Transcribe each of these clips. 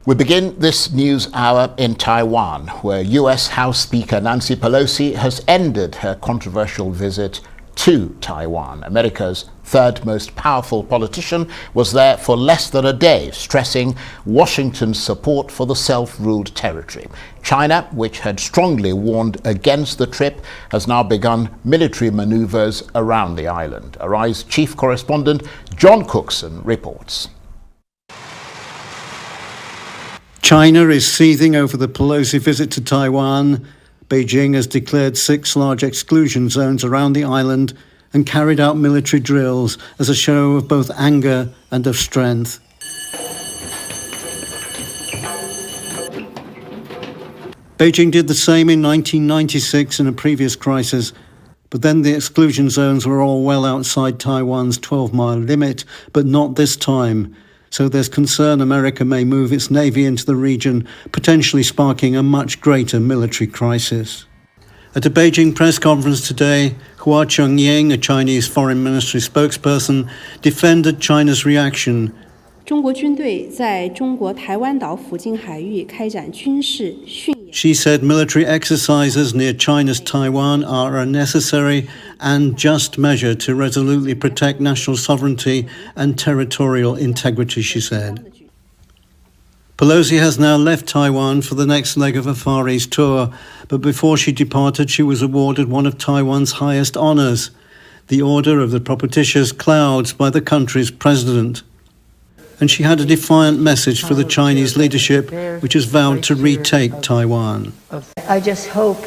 We begin this news hour in Taiwan, where US House Speaker Nancy Pelosi has ended her controversial visit to Taiwan. America's third most powerful politician was there for less than a day, stressing Washington's support for the self-ruled territory. China, which had strongly warned against the trip, has now begun military maneuvers around the island. Arise chief correspondent John Cookson reports. China is seething over the Pelosi visit to Taiwan. Beijing has declared 6 large exclusion zones around the island and carried out military drills as a show of both anger and of strength. Beijing did the same in 1996 in a previous crisis, but then the exclusion zones were all well outside Taiwan's 12-mile limit, but not this time. So there's concern America may move its navy into the region, potentially sparking a much greater military crisis. At a Beijing press conference today, Hua Chunying, a Chinese foreign ministry spokesperson, defended China's reaction. 中国军队在中国台湾岛附近海域开展军事训演。 She said military exercises near China's Taiwan are a necessary and just measure to resolutely protect national sovereignty and territorial integrity, she said. Pelosi has now left Taiwan for the next leg of a Far East tour, but before she departed, she was awarded one of Taiwan's highest honors, the Order of the Propitious Clouds by the country's president. And she had a defiant message for the Chinese leadership, which has vowed to retake Taiwan. I just hope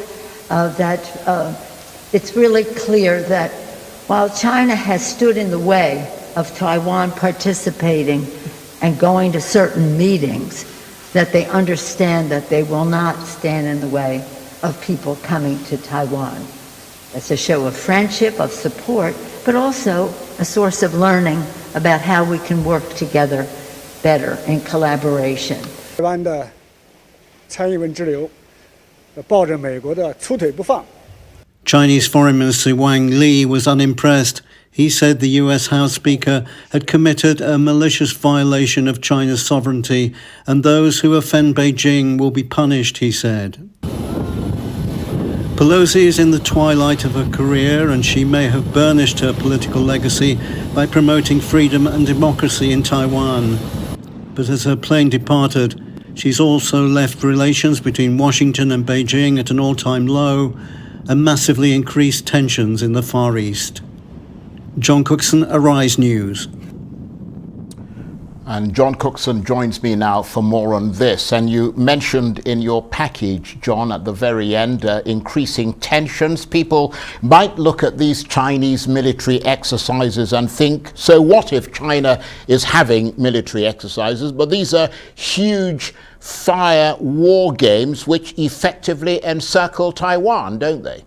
that it's really clear that while China has stood in the way of Taiwan participating and going to certain meetings, that they understand that they will not stand in the way of people coming to Taiwan. It's a show of friendship, of support, but also a source of learning about how we can work together better in collaboration. 台湾的蔡英文之流抱着美国的粗腿不放。 Chinese Foreign Minister Wang Li was unimpressed. He said the US House Speaker had committed a malicious violation of China's sovereignty, and those who offend Beijing will be punished, he said. Pelosi is in the twilight of her career, and she may have burnished her political legacy by promoting freedom and democracy in Taiwan. But as her plane departed, she's also left relations between Washington and Beijing at an all-time low and massively increased tensions in the Far East. John Cookson, Arise News. And John Cookson joins me now for more on this. And you mentioned in your package, John, at the very end, increasing tensions. People might look at these Chinese military exercises and think, so what if China is having military exercises? But these are huge fire war games which effectively encircle Taiwan, don't they?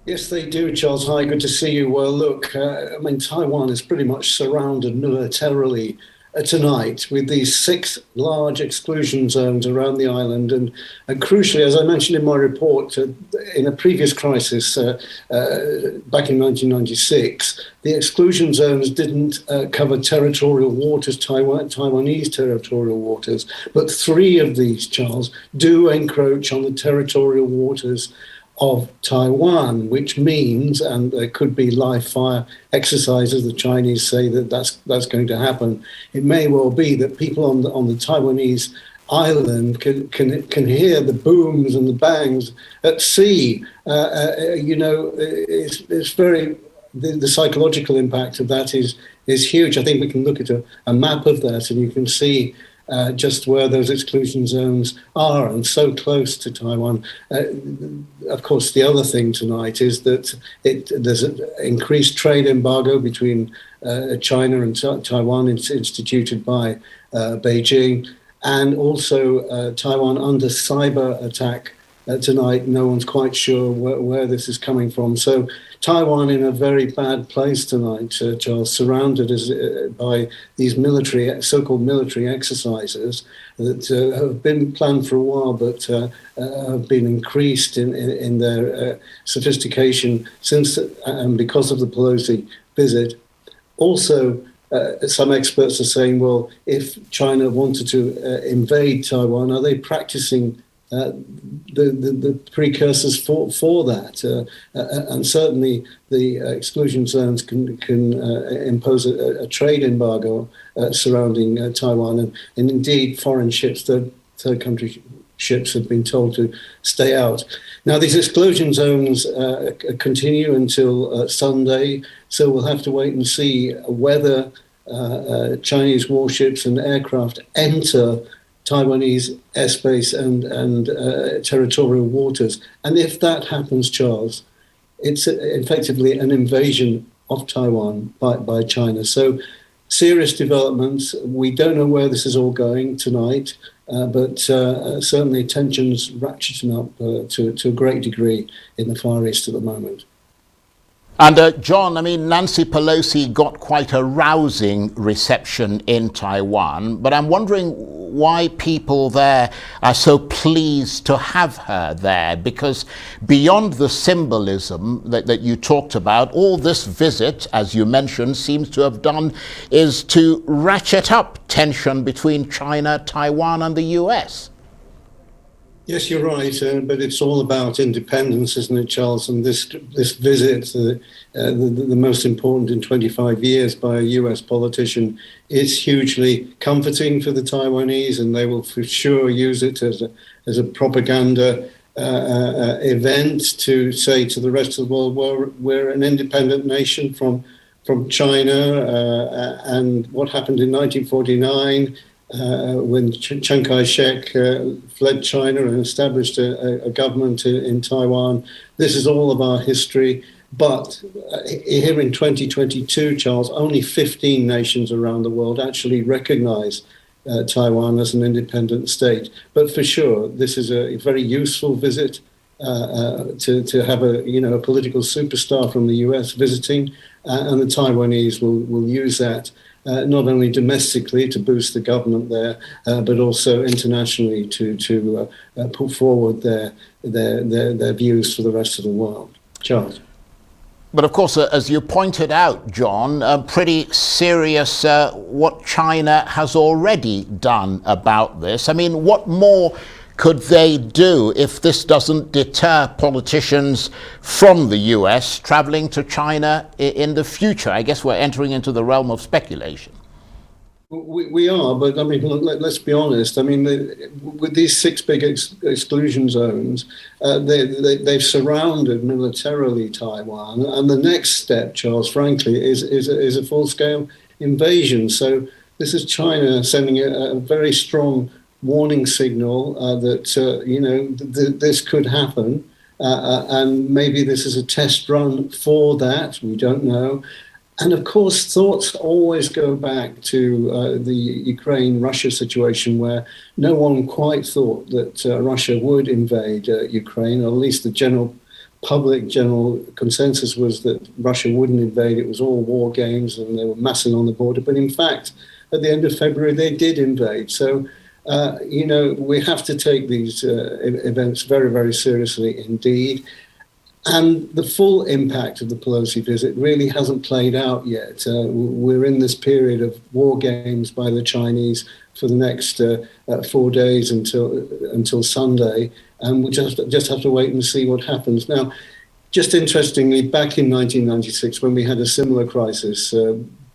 Yes, they do, Charles. Hi, good to see you. Well, look, Taiwan is pretty much surrounded militarily tonight with these 6 large exclusion zones around the island. And crucially, as I mentioned in my report, in a previous crisis back in 1996, the exclusion zones didn't cover territorial waters, Taiwanese territorial waters, but 3 of these, Charles, do encroach on the territorial waters of Taiwan, which means, and there could be live fire exercises, the Chinese say that's going to happen. It may well be that people on the Taiwanese island can hear the booms and the bangs at sea. It's very, the psychological impact of that is huge. I think we can look at a map of that and you can see just where those exclusion zones are, and so close to Taiwan. Of course, the other thing tonight is that there's an increased trade embargo between China and Taiwan, instituted by Beijing, and also Taiwan under cyber attack tonight. No one's quite sure where this is coming from. So Taiwan in a very bad place tonight, Charles, surrounded by these so-called military exercises that have been planned for a while, but have been increased in their sophistication since and because of the Pelosi visit. Also, some experts are saying, well, if China wanted to invade Taiwan, are they practicing the precursors for that? And certainly the exclusion zones can impose a trade embargo surrounding Taiwan, and indeed foreign ships, third country ships, have been told to stay out. Now, these exclusion zones continue until Sunday, so we'll have to wait and see whether Chinese warships and aircraft enter Taiwanese airspace and territorial waters. And if that happens, Charles, it's effectively an invasion of Taiwan by China. So serious developments. We don't know where this is all going tonight, but certainly tensions ratcheting up to a great degree in the Far East at the moment. And John, I mean, Nancy Pelosi got quite a rousing reception in Taiwan, but I'm wondering why people there are so pleased to have her there, because beyond the symbolism that you talked about, all this visit, as you mentioned, seems to have done is to ratchet up tension between China, Taiwan and the US. Yes, you're right, but it's all about independence, isn't it, Charles? And this visit, the most important in 25 years by a US politician, is hugely comforting for the Taiwanese, and they will for sure use it as a propaganda event to say to the rest of the world, we're an independent nation from China, and what happened in 1949. When Chiang Kai-shek fled China and established a government in Taiwan. This is all of our history. But here in 2022, Charles, only 15 nations around the world actually recognize Taiwan as an independent state. But for sure, this is a very useful visit to have a political superstar from the US visiting, and the Taiwanese will use that. Not only domestically to boost the government there, but also internationally to put forward their views for the rest of the world. Charles. But of course, as you pointed out, John, pretty serious what China has already done about this. I mean, what more could they do if this doesn't deter politicians from the US traveling to China in the future? I guess we're entering into the realm of speculation. We are, but I mean, let's be honest. I mean, with these 6 big exclusion zones, they've surrounded militarily Taiwan, and the next step, Charles, frankly, is a full-scale invasion. So this is China sending a very strong warning signal that this could happen, and maybe this is a test run for that. We don't know. And of course, thoughts always go back to the Ukraine-Russia situation, where no one quite thought that Russia would invade Ukraine, or at least the general consensus was that Russia wouldn't invade. It was all war games and they were massing on the border. But in fact, at the end of February, they did invade. So we have to take these events very, very seriously indeed. And the full impact of the Pelosi visit really hasn't played out yet. We're in this period of war games by the Chinese for the next 4 days until Sunday, and we just have to wait and see what happens. Now, just interestingly, back in 1996, when we had a similar crisis,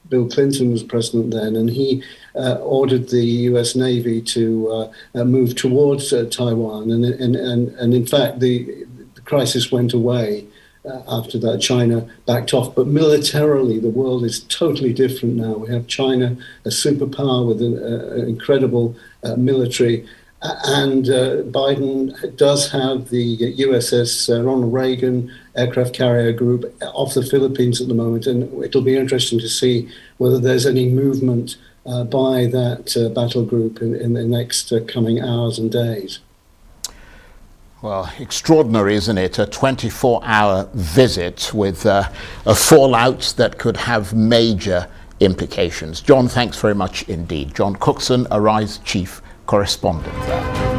Bill Clinton was president then, and he ordered the U.S. Navy to move towards Taiwan, and in fact the crisis went away after that. China backed off, but militarily the world is totally different now. We have China, a superpower with an incredible military, and Biden does have the USS Ronald Reagan aircraft carrier group off the Philippines at the moment, and it'll be interesting to see whether there's any movement by that battle group in the next coming hours and days. Well, extraordinary, isn't it? A 24-hour visit with a fallout that could have major implications. John, thanks very much indeed. John Cookson, Arise Chief Correspondent there.